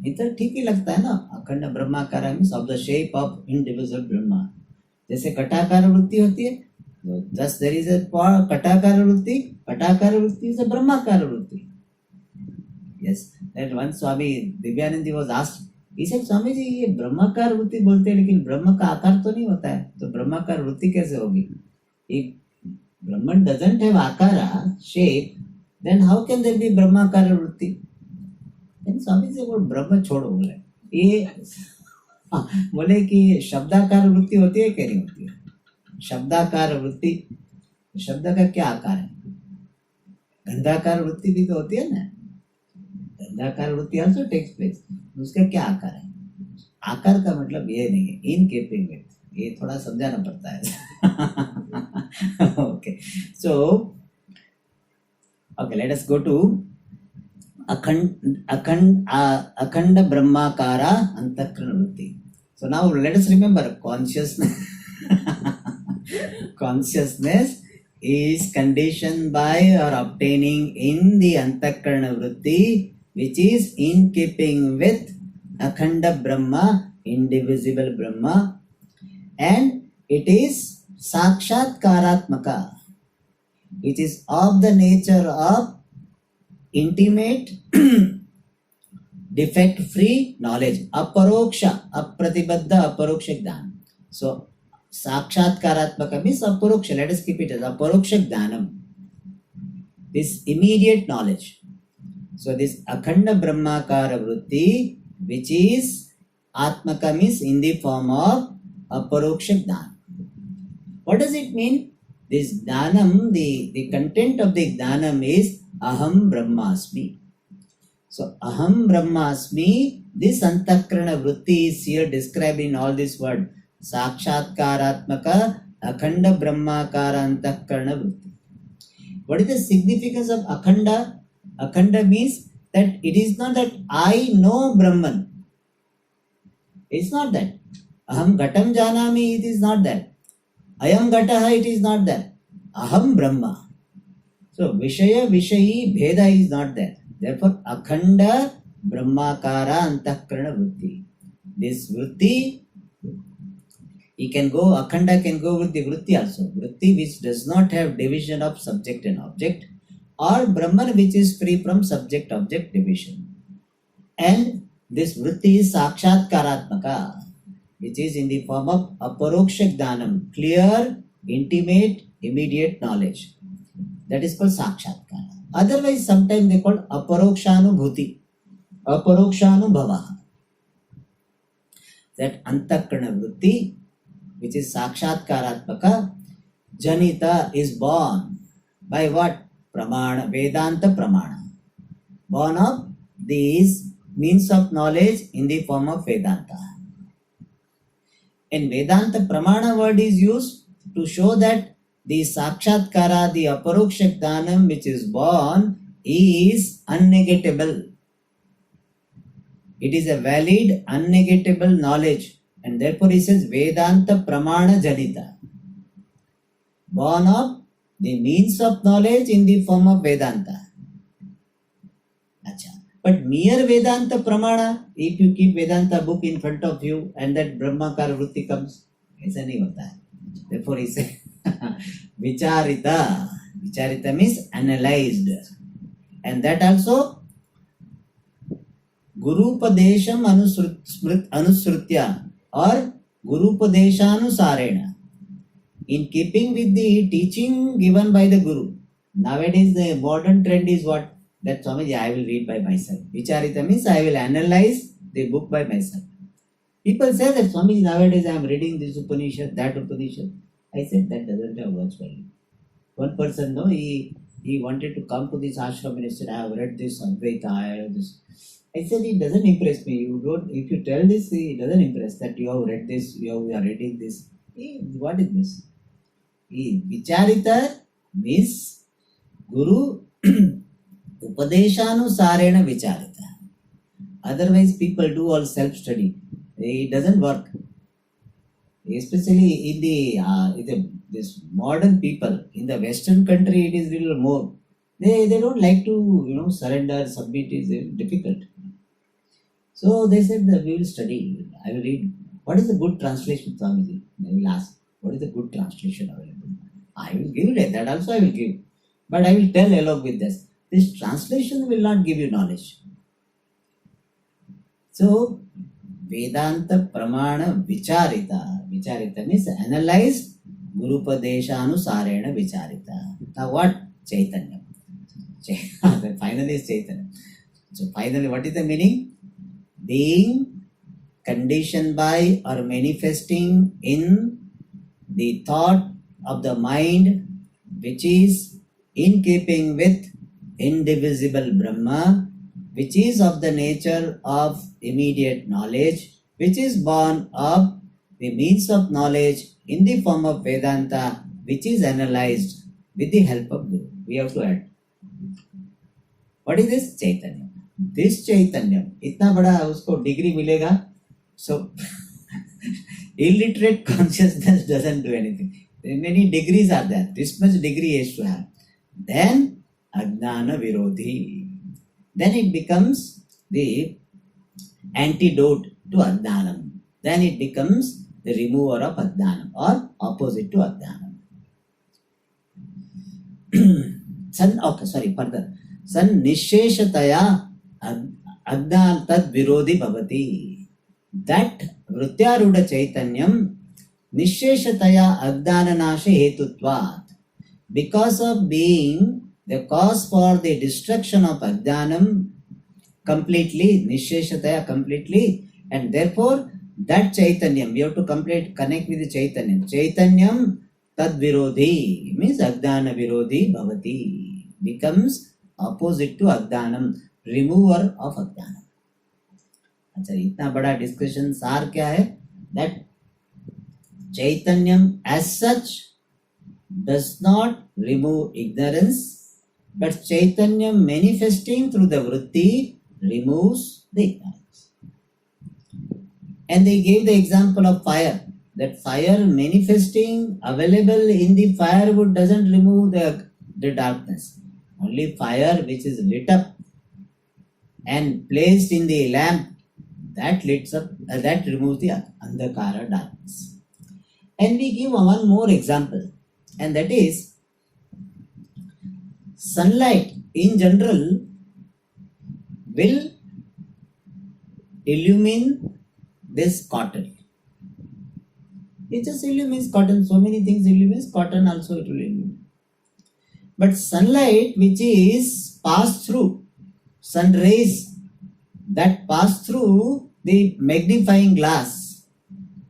इतना ठीक ही लगता है ना, अखंड ब्रह्माकार means of the shape of indivisible Brahma. जैसे कटाकार वृत्ति होती है, thus there is a कटाकार वृत्ति. कटाकार वृत्ति is a ब्रह्माकार वृत्ति. Yes, that one Swami Divyanand ji was asked. He said, Swami ji ये ब्रह्माकार वृत्ति बोलते हैं लेकिन ब्रह्म का आकार तो नहीं होता है, तो ब्रह्माकार वृत्ति कैसे होगी? If Brahman doesn't have akara, shape, then how can there be ब्रह्माकार वृत्ति? Then स्वामी जी वो ब्रह्म छोड़ो बोले, ये बोले कि शब्दाकार वृत्ति होती है क्या नहीं होती है? शब्दाकार वृत्ति, शब्द का क्या आकार है? गंधाकार वृत्ति भी तो होती है ना. गंधाकार वृत्ति also takes place. उसका क्या आकार है? आकार का मतलब ये नहीं है इन keeping with, ये थोड़ा समझाना पड़ता है. Okay, so okay, let us go to Akhanda Brahmakara Antakarana Vritti. So now let us remember consciousness. Consciousness is conditioned by or obtaining in the Antakarana Vritti, which is in keeping with Akhanda Brahma, indivisible Brahma, and it is Sakshatkaratmaka, which is of the nature of intimate, defect-free knowledge, aparoksha, apratibadda, aparoksha jnana. So Sakshatkaratmaka means aparoksha. Let us keep it as aparoksha jnanam. This immediate knowledge. So this Akhanda Brahmakara Vritti, which is Atmaka means in the form of aparoksha jnana. What does it mean? This jnanam, the content of the jnanam is Aham Brahmasmi. So Aham Brahmasmi, this Antakarana Vritti is here described in all this word. Sakshatkaratmaka Akhanda Brahmakara Antakarana Vritti. What is the significance of Akhanda? Akhanda means that it is not that I know Brahman. It's not that. Aham Ghatam Janami, it is not that. Ayam Ghataha, it is not that. Aham Brahma. So Vishaya Vishayi Bheda is not there. Therefore Akhanda Brahmakara Antakarana Vritti. This Vritti, he can go, Akhanda can go with the Vritti also. Vritti which does not have division of subject and object, or Brahman which is free from subject-object division. And this Vritti is Sakshatkaratmaka, which is in the form of aparoksha jnanam, clear, intimate, immediate knowledge. That is called Sakshatkara. Otherwise, sometimes they call aparokshanubhuti, aparokshanubhava. That Antakarana Vritti, which is Sakshatkaratmaka, Janita is born by what? Pramana, Vedanta Pramana. Born of these means of knowledge in the form of Vedanta. And Vedanta Pramana word is used to show that the Sakshatkara, the aparoksha jnanam which is born is unnegatable. It is a valid, unnegatable knowledge. And therefore he says Vedanta Pramana Janita. Born of the means of knowledge in the form of Vedanta. Achha. But mere Vedanta Pramana, if you keep Vedanta book in front of you and that Brahmakara Vritti comes, ऐसा नहीं होता है. Therefore he says Vicharita. Vicharita means analyzed. And that also Gurupadesham Anusrutya or Gurupadeshanusarena. In keeping with the teaching given by the Guru. Nowadays the modern trend is what? that Swamiji, I will read by myself. Vicharita means I will analyze the book by myself. People say that Swamiji, nowadays I am reading this Upanishad, that Upanishad. I said that doesn't have much value. One person, no, he wanted to come to this ashram and he said, I have read this Advaita, I have this. I said, it doesn't impress me. You don't, if you tell this, it doesn't impress that you have read this, you are reading this. What is this? Vicharita means Guru Upadeshanusarena Vicharita. Otherwise, people do all self-study. It doesn't work. Especially in the this modern people in the Western country, it is little more. They don't like to surrender, submit. Is difficult. So they said that we will study. I will read. What is the good translation, Swamiji? I will ask. What is the good translation available? I will give it. That also I will give. But I will tell along with this. This translation will not give you knowledge. So Vedanta Pramana Vicharita. Vicharita means analyzed Gurupadeshanusarena Vicharita. Now what? Chaitanya. Finally is Chaitanya. So finally, what is the meaning? Being conditioned by or manifesting in the thought of the mind which is in keeping with indivisible Brahma, which is of the nature of immediate knowledge, which is born of the means of knowledge in the form of Vedanta, which is analyzed with the help of Guru. We have to add. What is this? Chaitanya. This Chaitanya, इतना बड़ा उसको degree मिलेगा. So illiterate consciousness doesn't do anything. Many degrees are there. This much degree is to have. Then Ajnana Virodhi. Then it becomes the antidote to Ajnanam. Then it becomes the remover of Ajnanam or opposite to Ajnanam. Further. San Nisheshataya Ajnan Tad Virodhi Bhavati. That Vrutyaruda Chaitanyam Nisheshataya Ajnananashe Hetutvat. Because of being the cause for the destruction of Ajnanam completely, Nisheshataya completely, and therefore that Chaitanyam, we have to connect with the Chaitanyam. Chaitanyam Tad Virodhi means Ajnana Virodhi Bhavati. Becomes opposite to Ajnanam, remover of Ajnanam. अच्छा इतना बड़ा discussion सार क्या है? That Chaitanyam as such does not remove ignorance, but Chaitanyam manifesting through the vritti removes the ignorance. And they gave the example of fire, that fire manifesting available in the firewood doesn't remove the darkness. Only fire which is lit up and placed in the lamp, that lights up, that removes the andhakara, darkness. And we give one more example, and that is sunlight in general will illumine this cotton. It just illumines cotton. So many things illumines cotton, also it will illumine. But sunlight which is passed through, sun rays that pass through the magnifying glass,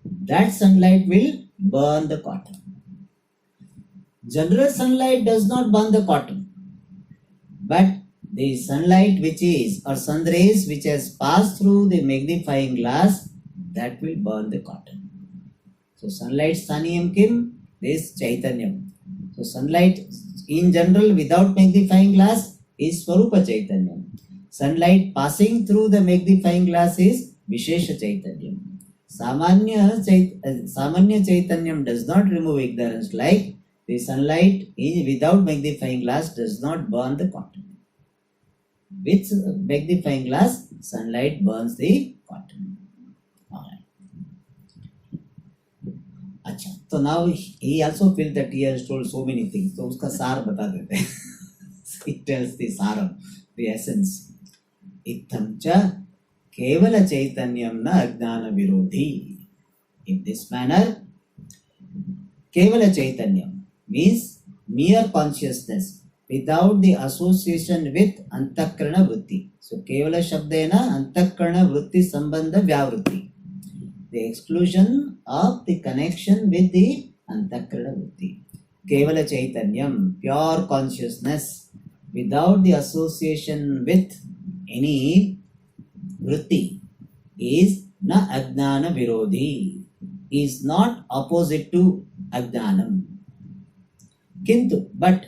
that sunlight will burn the cotton. General sunlight does not burn the cotton, but the sunlight which is, or sun rays which has passed through the magnifying glass, that will burn the cotton. So sunlight Saniyam Kim, this Chaitanyam. So sunlight in general without magnifying glass is Swarupa Chaitanyam. Sunlight passing through the magnifying glass is Vishesha Chaitanyam. Samanya Chaitanyam does not remove ignorance, like the sunlight without magnifying glass does not burn the cotton. With magnifying glass, sunlight burns the cotton. Alright. अच्छा, so now he also feels that he has told so many things. So उसका सार बता देते हैं. He tells the saram, the essence. Itam cha kevala chaitanyam na ajnana virodhi. In this manner, kevala chaitanyam means mere consciousness without the association with antakarana vritti. So kevala shabdena antakarana vritti sambandha vyavritti. The exclusion of the connection with the antakarana vritti. Kevala chaitanyam, pure consciousness, without the association with any vritti, is na ajnana virodhi, is not opposite to ajnanam. Kintu, but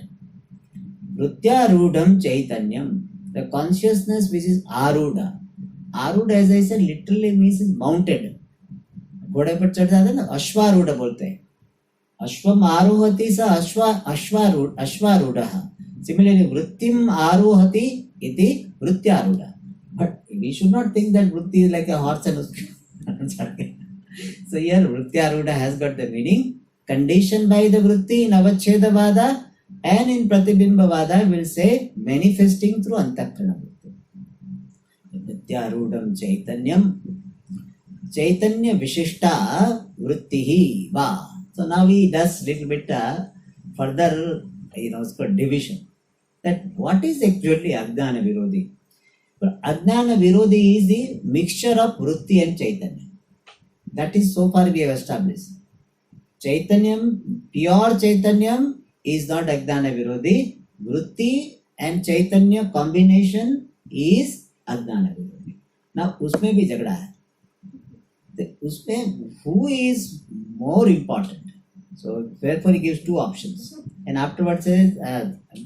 Vrityarudham Chaitanyam, the consciousness which is Arudha. Arudha, as I said, literally means is mounted. घोड़े पर चढ़ जाते हैं ना, अश्वारूढ़ बोलते हैं. अश्वम आरोहति स अश्वारूढ़. Similarly, vrittim arohati iti vrityarudha. But we should not think that vritti is like a horse and so here vrityarudha has got the meaning conditioned by the vritti in avachedavada, and in Pratibimbavada will say manifesting through Antakarana Vritti. Nityarudam Chaitanyam, Chaitanya Vishishta Vrittihi Va. So now he does little bit further, it's called division. That what is actually Ajnana Virodhi? But Ajnana Virodhi is the mixture of Vritti and Chaitanya. That is so far we have established. Chaitanyam, pure Chaitanyam is not Ajnana Virodhi. Vritti and Chaitanya combination is Ajnana Virodhi. Now, उसमें भी झगड़ा है. उसमें who is more important? So therefore he gives two options, and afterwards says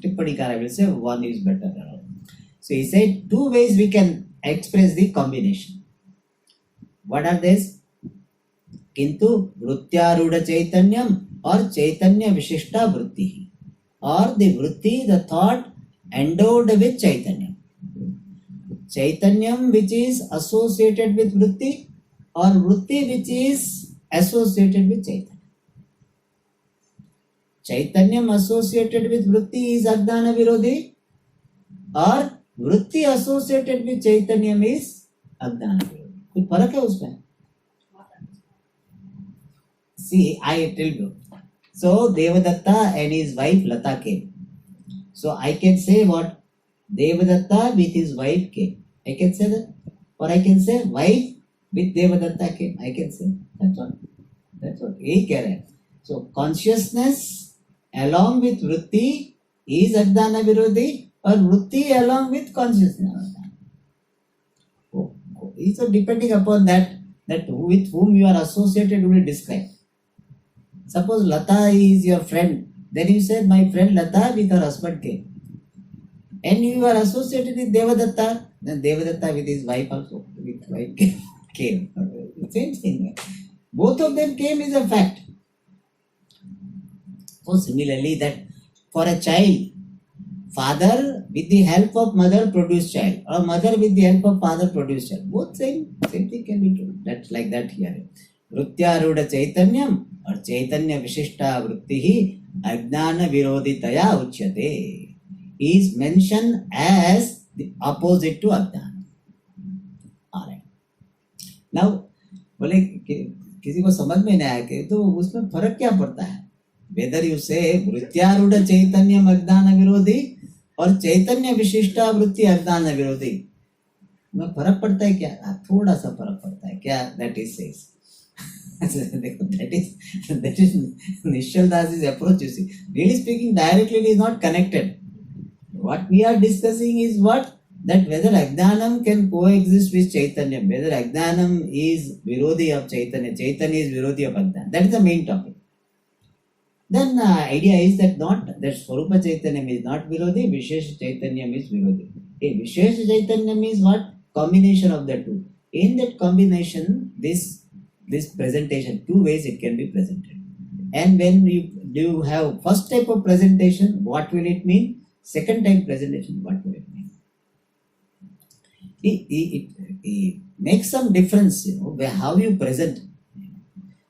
Tippadikara will say one is better. So he said two ways we can express the combination. What are these? Kintu Vrityarudha Chaitanyam or Chaitanya Vishishta Vritti, or the Vritti, the thought endowed with Chaitanya. Chaitanyam which is associated with Vritti, or Vritti which is associated with Chaitanya. Chaitanyam associated with Vritti is Ajnana Virodhi, or Vritti associated with Chaitanyam is Ajnana Virodhi. कुछ फर्क है उसमें? See, I tell you. So Devadatta and his wife Lata came. So I can say what? Devadatta with his wife came. I can say that. Or I can say wife with Devadatta came. I can say. That's all. That's what. यही कह रहे हैं. So consciousness along with Vritti is Ajnana Virodhi, or Vritti along with consciousness. So depending upon that with whom you are associated will describe. Suppose Lata is your friend, then you said my friend Lata with her husband came. And you are associated with Devadatta, then Devadatta with his wife also, with wife came. Same thing. Both of them came is a fact. So similarly that for a child, father with the help of mother produced child, or mother with the help of father produced child. Both same thing can be true. That's like that here. Vrityarudha Chaitanyam or Chaitanya Vishishta Vrittihi Ajnana Virodhitaya Uchyate is mentioned as the opposite to Ajnana. Alright. Now, बोले किसी को समझ में नहीं आया कि तो उसमें फर्क क्या पड़ता है? Whether you say Vrityarudha Chaitanyam Ajnana Virodhi और चैतन्य विशिष्टा वृत्ति अज्ञान विरोधी में फर्क पड़ता है क्या? थोड़ा सा फर्क पड़ता है क्या? That is says. that is Nishal Das's approach. You see, really speaking, directly it is not connected. What we are discussing is what? That whether Ajnanam can coexist with Chaitanya, whether Ajnanam is Virodhi of Chaitanya, Chaitanya is Virodhi of Ajnana. That is the main topic. Then idea is that not that Swarupa Chaitanyam is not Virodhi, Vishesha Chaitanyam is Virodhi. A Vishesha Chaitanyam is what? Combination of the two. In that combination, this presentation, two ways it can be presented. And when you do have first type of presentation, what will it mean? Second type presentation, what will it mean? It makes some difference, how you present.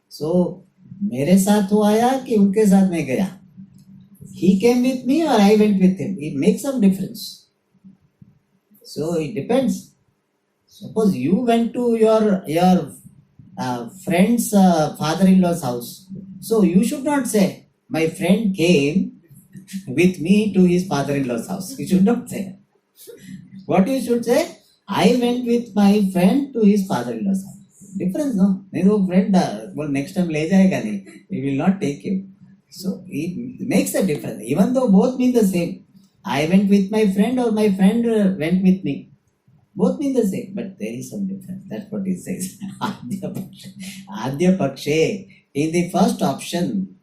So, मेरे साथ वो आया कि उनके साथ मैं गया. He came with me or I went with him. It makes some difference. So it depends. Suppose you went to your friend's father-in-law's house. So you should not say, my friend came with me to his father-in-law's house. You should not say. What you should say? I went with my friend to his father-in-law's house. Difference, no? नहीं वो friend well next time ले जाएगा नहीं. He will not take you. So it makes a difference. Even though both mean the same. I went with my friend or my friend went with me. Both mean the same, but there is some difference. That's what it says. Adya Pakshe. In the first option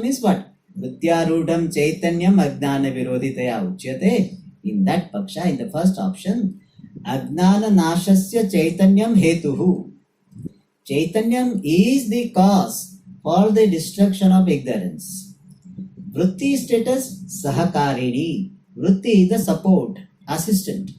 means what? Vrityarudham Chaitanyam Ajnana Virodhitaya Uchyate. In that Paksha, in the first option, Ajnana Nashasya Chaitanyam Hetuhu. Chaitanyam is the cause for the destruction of ignorance. Vritti status Sahakarini. Vritti is the support, assistant.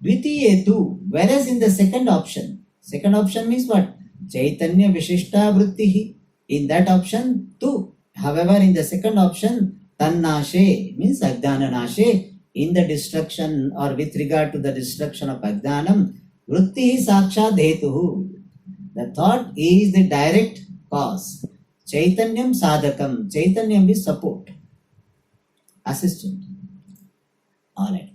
Dvitiyetu, whereas in the second option means what? Chaitanya Vishishta Vrittihi. In that option, tu. However, in the second option, Tannashe means Ajnana Nashe. In the destruction or with regard to the destruction of Ajnanam, Vrittihi Sakshat Hetuhu. The thought is the direct cause. Chaitanyam Sadhakam. Chaitanyam is support, assistant. Alright.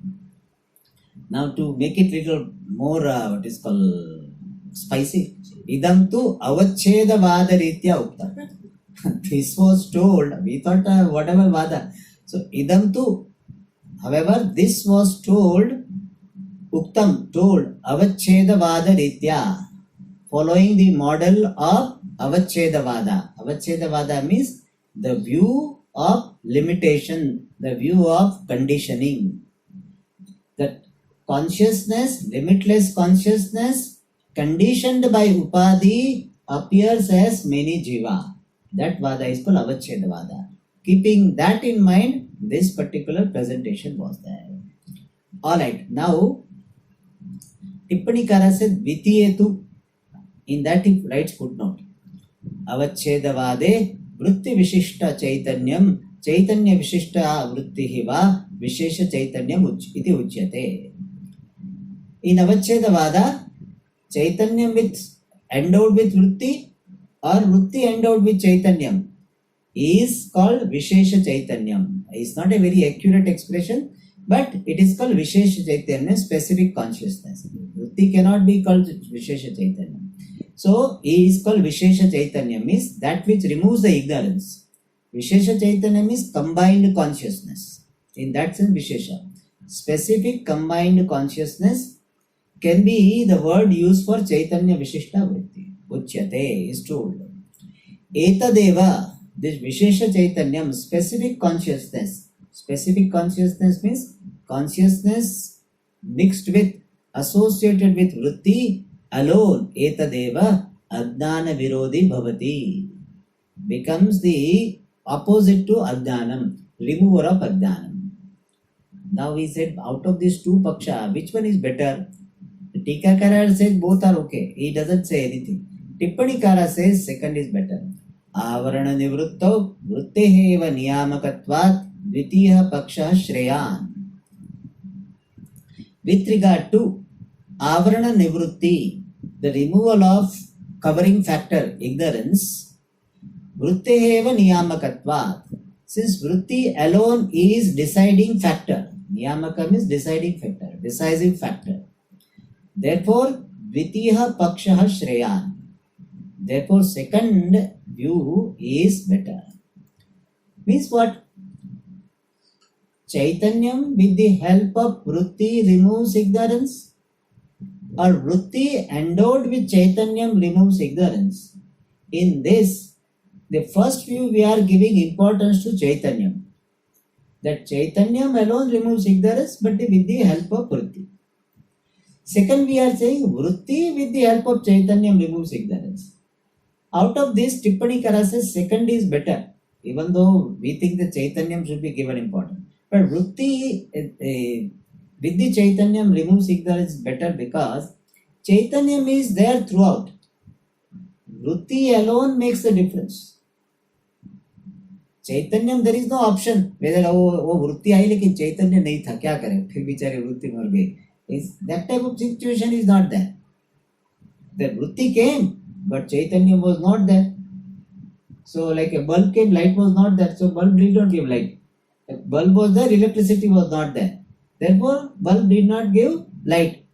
Now to make it little more what is called spicy. Idam tu avacheda vada ritya ukta. This was told, we thought whatever vada. So idam tu, however, this was told, uktam, told, avacheda vada ritya. Following the model of avacheda vada. Avacheda vada means the view of limitation, the view of conditioning. That consciousness, limitless consciousness, conditioned by upadhi, appears as many jiva. That vada is called avacheda vada. Keeping that in mind, this particular presentation was there. Alright, now Tippanikara said Vitiyetu. In that he writes footnote. Avacheda vade vritti vishishta chaitanyam chaitanya vishishta vrittihi va vishesha chaitanyam iti uchyate. In avacheda vada, chaitanyam with endowed with vritti or vritti endowed with chaitanyam is called vishesha chaitanyam. It's not a very accurate expression, but it is called vishesha chaitanyam, specific consciousness. Vritti cannot be called vishesha chaitanyam. So he is called vishesha chaitanyam, means that which removes the ignorance. Vishesha chaitanyam is combined consciousness. In that sense, vishesha. Specific combined consciousness can be the word used for chaitanya vishishta vritti. Uchyate is told. Etadeva, this vishesha chaitanyam, specific consciousness. Specific consciousness means consciousness mixed with, associated with vritti alone. Etadeva ajnana virodhi bhavati. Becomes the opposite to ajnanam, remover of ajnanam. Now we said out of these two paksha, which one is better? The Tikakara says both are okay. He doesn't say anything. Tippanikara says second is better. Avarana nivruttau vritteheva niyamakatvat dvitiya paksha shreyan. With regard to avarana nivrutti, the removal of covering factor, ignorance, vritteheva niyamakatvat. Since vritti alone is deciding factor, niyamakam is deciding factor, decisive factor. Therefore, dvitiya paksha shreyan. Therefore, second view is better. Means what? Chaitanyam with the help of vritti removes ignorance, or vritti endowed with chaitanyam removes ignorance. In this, the first view we are giving importance to chaitanyam. That chaitanyam alone removes ignorance, but with the help of vritti. Second, we are saying vritti with the help of chaitanyam removes ignorance. Out of this, Tippanikara says second is better, even though we think the chaitanyam should be given importance. But vritti with the chaitanyam removes ignorance better because chaitanyam is there throughout. Vritti alone makes the difference. Chaitanyam, there is no option whether वो वृत्ति आई लेकिन चैतन्य नहीं था, क्या करें, फिर बेचारे वृत्ति मर गई. That type of situation is not there. The vritti came, but chaitanya was not there. So like a bulb came, light was not there, so bulb did not give light. A bulb was there, electricity was not there. Therefore, bulb did not give light.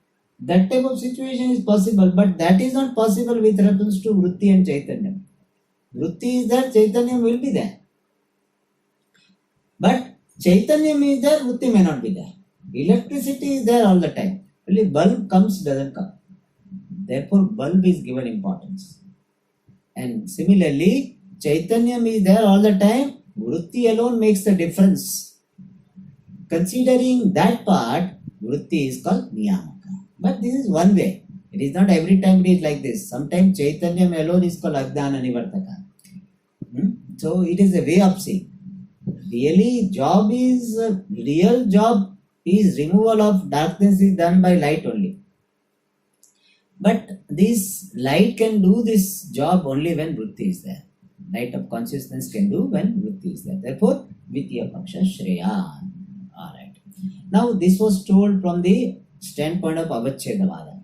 That type of situation is possible, but that is not possible with reference to Vritti and Chaitanya. Vritti is there, Chaitanya will be there. But Chaitanya is there, Vritti may not be there. Electricity is there all the time. Only bulb comes, doesn't come. Therefore, bulb is given importance. And similarly, Chaitanya is there all the time. Vritti alone makes the difference. Considering that part, Vritti is called Niyamaka. But this is one way. It is not every time it is like this. Sometimes Chaitanya alone is called Ajnana Nivartaka. So it is a way of seeing. Real job is removal of darkness is done by light only. But this light can do this job only when Vritti is there. Light of consciousness can do when Vritti is there. Therefore, Vitya Paksha Shreya. Alright. Now this was told from the standpoint of Avachedavada.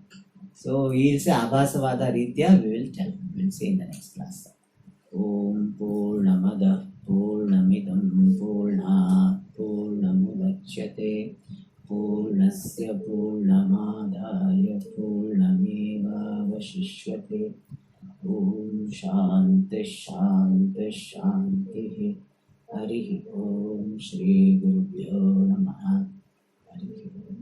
So we will say Abhasavada Ritya, we will tell. We will see in the next class. Om Purnamada Purnamidam Purna Purnamudachyate Purnasya Purnamadaya Purnameva Vashishyate Om Shanti Shanti Shanti Hari Om Shri Gurubhyo Namaha. Hari Om.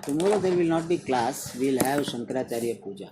Tomorrow there will not be class. We will have Shankaracharya Puja.